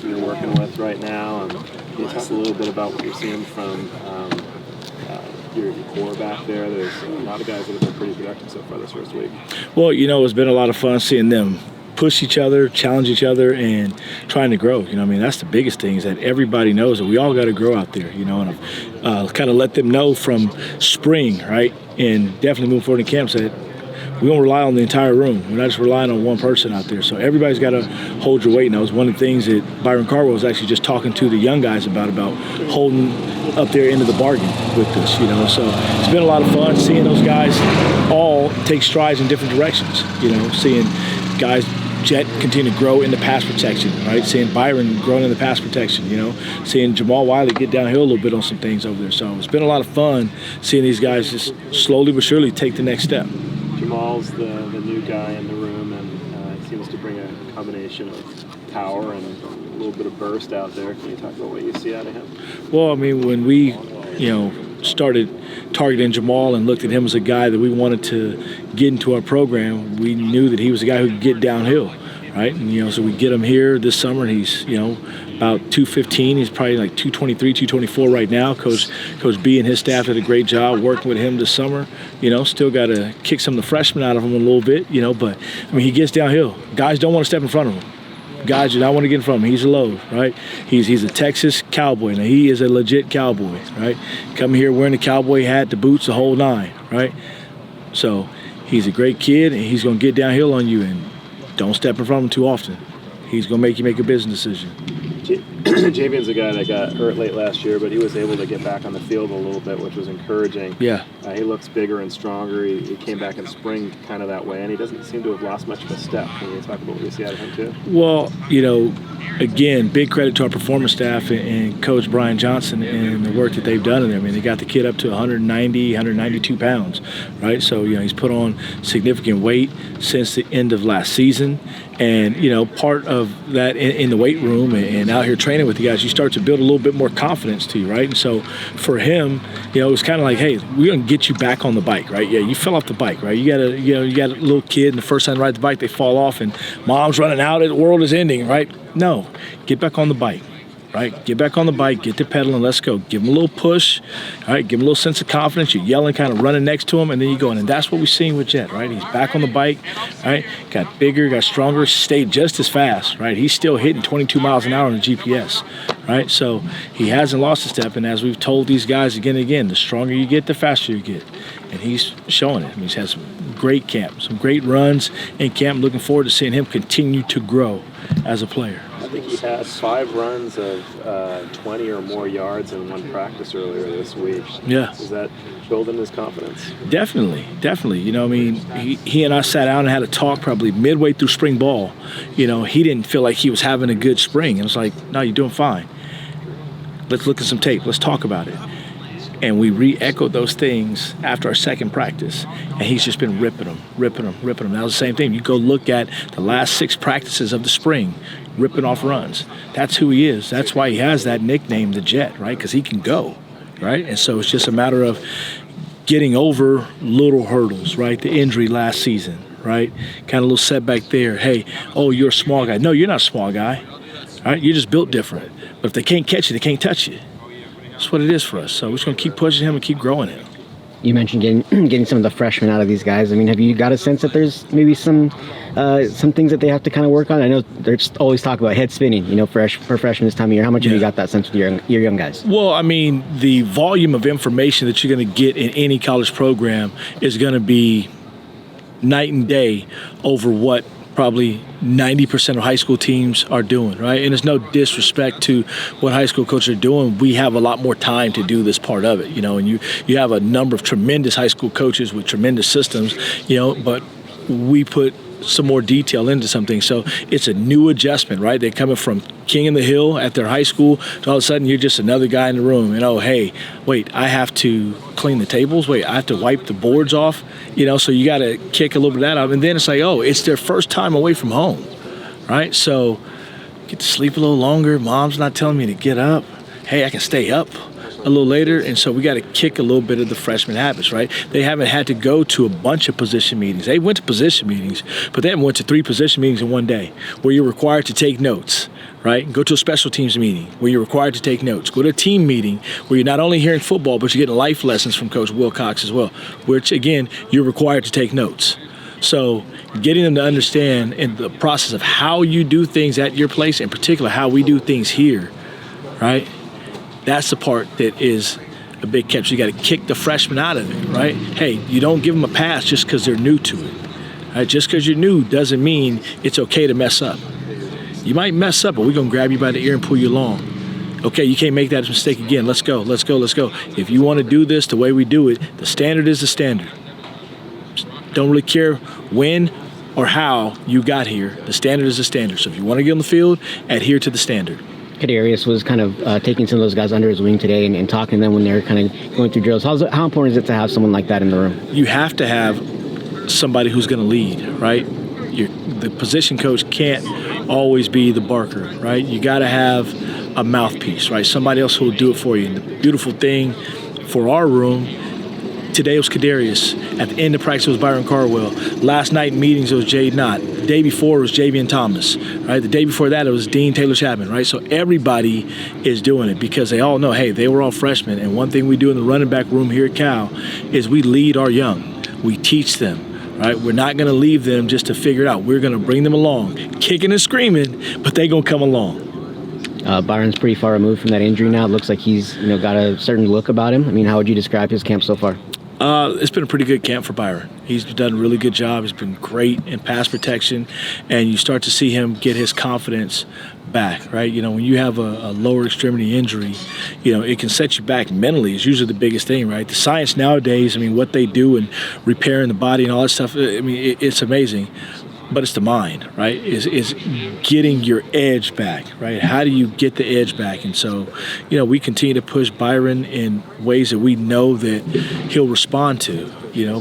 you're working with right now? And can you talk a little bit about what you're seeing from your core back there? There's a lot of guys that have been pretty productive so far this first week. Well, it's been a lot of fun seeing them push each other, challenge each other, and trying to grow. That's the biggest thing, is that everybody knows that we all got to grow out there, and I've kind of let them know from spring, right, and definitely moving forward in camps that we don't rely on the entire room. We're not just relying on one person out there. So everybody's got to hold your weight. And that was one of the things that Byron Carwell was actually just talking to the young guys about holding up their end of the bargain with us, So it's been a lot of fun seeing those guys all take strides in different directions, seeing guys Jet continue to grow in the pass protection, right? Seeing Byron growing in the pass protection, seeing Jamal Wiley get downhill a little bit on some things over there. So it's been a lot of fun seeing these guys just slowly but surely take the next step. Jamal's the new guy in the room, and he seems to bring a combination of power and a little bit of burst out there. Can you talk about what you see out of him? Well, when we, started targeting Jamal and looked at him as a guy that we wanted to get into our program, we knew that he was a guy who could get downhill, right? And, so we get him here this summer, and he's, about 215. He's probably like 223, 224 right now. Coach B and his staff did a great job working with him this summer. Still got to kick some of the freshmen out of him a little bit, but, he gets downhill. Guys don't want to step in front of him. Guys do not want to get in front of him. He's a load, right? He's a Texas cowboy. Now, he is a legit cowboy, right? Coming here wearing the cowboy hat, the boots, the whole nine, right? So he's a great kid, and he's going to get downhill on you, and don't step in front of him too often. He's going to make you make a business decision. Javion's a guy that got hurt late last year, but he was able to get back on the field a little bit, which was encouraging. Yeah. He looks bigger and stronger. He came back in spring kind of that way, and he doesn't seem to have lost much of a step. Can you talk about what you see out of him, too? Well, again, big credit to our performance staff and Coach Brian Johnson and the work that they've done in there. They got the kid up to 190, 192 pounds, right? So, he's put on significant weight since the end of last season. And, part of that in the weight room and out here training with the guys, you start to build a little bit more confidence to you, right? And so for him, it was kind of like, hey, we're going to get you back on the bike, right? Yeah, you fell off the bike, right? You got a little kid, and the first time to ride the bike, they fall off, and mom's running out, the world is ending, right? No, get back on the bike. Right, get back on the bike, get to pedaling, let's go. Give him a little push, all right, give him a little sense of confidence. You're yelling, kind of running next to him, and then you go in. And that's what we've seen with Jet, right? He's back on the bike, right? Got bigger, got stronger, stayed just as fast, right? He's still hitting 22 miles an hour on the GPS, right? So he hasn't lost a step, and as we've told these guys again and again, the stronger you get, the faster you get. And he's showing it. He's had some great camp, some great runs in camp. Looking forward to seeing him continue to grow as a player. I think he had 5 runs of 20 or more yards in one practice earlier this week. Yeah. Is that building his confidence? Definitely. He and I sat down and had a talk probably midway through spring ball. He didn't feel like he was having a good spring. And it's like, no, you're doing fine. Let's look at some tape. Let's talk about it. And we re-echoed those things after our second practice. And he's just been ripping them. That was the same thing. You go look at the last 6 practices of the spring, ripping off runs. That's who he is. That's why he has that nickname, the Jet, right? Because he can go, right? And so it's just a matter of getting over little hurdles, right? The injury last season, right? Kind of a little setback there. Hey, you're a small guy. No, you're not a small guy, right? You're just built different. But if they can't catch you, they can't touch you. That's what it is for us. So we're just going to keep pushing him and keep growing him. You mentioned getting some of the freshmen out of these guys. Have you got a sense that there's maybe some things that they have to kind of work on? I know there's always talk about head spinning, for freshmen this time of year. How much have you got that sense with your young guys? Well, the volume of information that you're going to get in any college program is going to be night and day over what probably 90% of high school teams are doing, right? And it's no disrespect to what high school coaches are doing. We have a lot more time to do this part of it, and you have a number of tremendous high school coaches with tremendous systems, but we put some more detail into something. So it's a new adjustment, right? They're coming from King in the Hill at their high school to all of a sudden you're just another guy in the room. Hey, wait, I have to clean the tables. Wait, I have to wipe the boards off. So you got to kick a little bit of that out. And then it's like, it's their first time away from home, right? So get to sleep a little longer. Mom's not telling me to get up. Hey, I can stay up. a little later, and so we got to kick a little bit of the freshman habits, right? They haven't had to go to a bunch of position meetings. They went to position meetings, but they haven't went to 3 position meetings in one day where you're required to take notes, right? Go to a special teams meeting where you're required to take notes. Go to a team meeting where you're not only hearing football, but you're getting life lessons from Coach Wilcox as well, which, again, you're required to take notes. So getting them to understand in the process of how you do things at your place, in particular how we do things here, right? That's the part that is a big catch. You got to kick the freshmen out of it, right? Hey, you don't give them a pass just because they're new to it. Right? Just because you're new doesn't mean it's okay to mess up. You might mess up, but we're going to grab you by the ear and pull you along. Okay, you can't make that mistake again. Let's go, let's go, let's go. If you want to do this the way we do it, the standard is the standard. Don't really care when or how you got here. The standard is the standard. So if you want to get on the field, adhere to the standard. Kadarius was kind of taking some of those guys under his wing today and talking to them when they're kind of going through drills. How important is it to have someone like that in the room? You have to have somebody who's going to lead, right? The position coach can't always be the barker, right? You got to have a mouthpiece, right? Somebody else who will do it for you. And the beautiful thing for our room, today was Kadarius. At the end of practice, it was Byron Carwell. Last night in meetings, it was Jade Knott. The day before, it was Javian Thomas, right? The day before that, it was Dean Taylor Chapman, right? So everybody is doing it because they all know, hey, they were all freshmen. And one thing we do in the running back room here at Cal is we lead our young. We teach them. Right? We're not going to leave them just to figure it out. We're going to bring them along, kicking and screaming, but they're going to come along. Byron's pretty far removed from that injury now. It looks like he's got a certain look about him. I mean, how would you describe his camp so far? It's been a pretty good camp for Byron. He's done a really good job. He's been great in pass protection, and you start to see him get his confidence back, right? When you have a lower extremity injury, it can set you back mentally. It's usually the biggest thing, right? The science nowadays, what they do and repairing the body and all that stuff, it's amazing. But it's the mind, right? Is getting your edge back, right? How do you get the edge back? And so, we continue to push Byron in ways that we know that he'll respond to.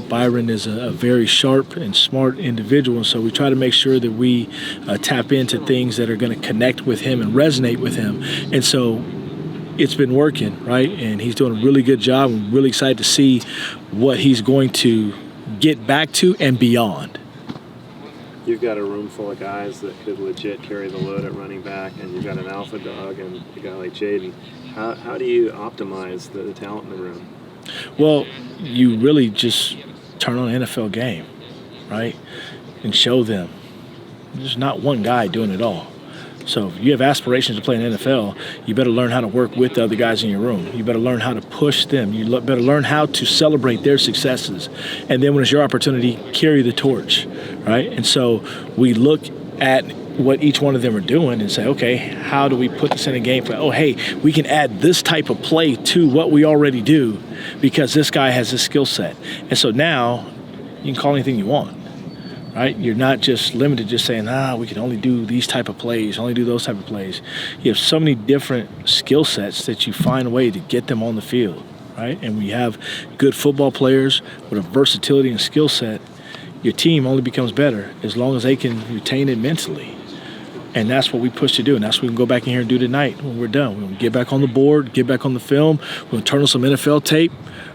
Byron is a very sharp and smart individual, and so we try to make sure that we tap into things that are going to connect with him and resonate with him. And so it's been working, right? And he's doing a really good job. I'm really excited to see what he's going to get back to and beyond. You've got a room full of guys that could legit carry the load at running back, and you've got an alpha dog and a guy like Jaden. How do you optimize the talent in the room? Well, you really just turn on an NFL game, right, and show them. There's not one guy doing it all. So if you have aspirations to play in the NFL, you better learn how to work with the other guys in your room. You better learn how to push them. You better learn how to celebrate their successes. And then when it's your opportunity, carry the torch, right? And so we look at what each one of them are doing and say, okay, how do we put this in a game plan? Oh, hey, we can add this type of play to what we already do because this guy has this skill set. And so now you can call anything you want. Right? You're not just limited just saying, we can only do these type of plays, only do those type of plays. You have so many different skill sets that you find a way to get them on the field, right? And when you have good football players with a versatility and skill set, your team only becomes better as long as they can retain it mentally. And that's what we push to do, and that's what we can go back in here and do tonight when we're done. We're going to get back on the board, get back on the film. We're going to turn on some NFL tape.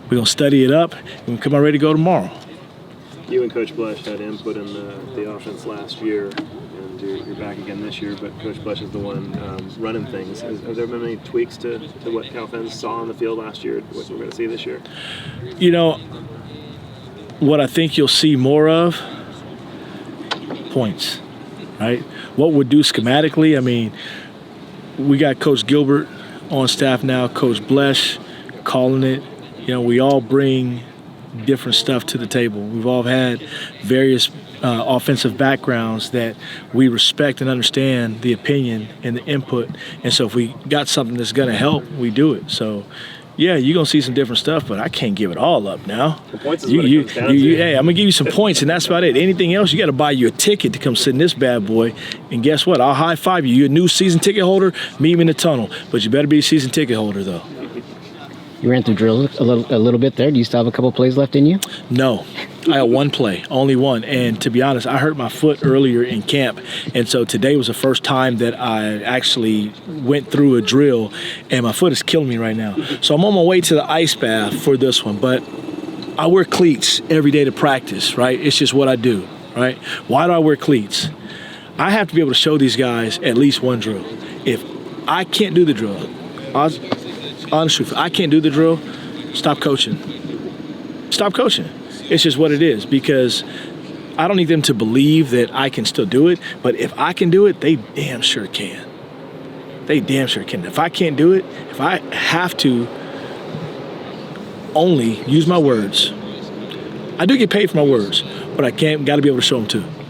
We're going to study it up, and we're going to come out ready to go tomorrow. You and Coach Blesh had input in the offense last year, and you're back again this year, but Coach Blesh is the one running things. Have there been any tweaks to what Cal fans saw on the field last year, what we're going to see this year? What I think you'll see more of, points, right? What we'll do schematically, we got Coach Gilbert on staff now, Coach Blesh calling it. We all bring different stuff to the table. We've all had various offensive backgrounds that we respect and understand the opinion and the input. And so if we got something that's going to help, we do it. So, yeah, you're going to see some different stuff, but I can't give it all up now. The points is what it comes down to. Hey, I'm going to give you some points, and that's about it. Anything else, you got to buy you a ticket to come sit in this bad boy. And guess what? I'll high-five you. You're a new season ticket holder, meet me in the tunnel. But you better be a season ticket holder, though. You ran through drills a little bit there. Do you still have a couple plays left in you? No. I got one play, only one. And to be honest, I hurt my foot earlier in camp. And so today was the first time that I actually went through a drill, and my foot is killing me right now. So I'm on my way to the ice bath for this one. But I wear cleats every day to practice, right? It's just what I do, right? Why do I wear cleats? I have to be able to show these guys at least one drill. If I can't do the drill, honest truth, I can't do the drill, stop coaching. Stop coaching. It's just what it is, because I don't need them to believe that I can still do it, but if I can do it, they damn sure can. They damn sure can. If I can't do it, if I have to only use my words, I do get paid for my words, but I got to be able to show them too.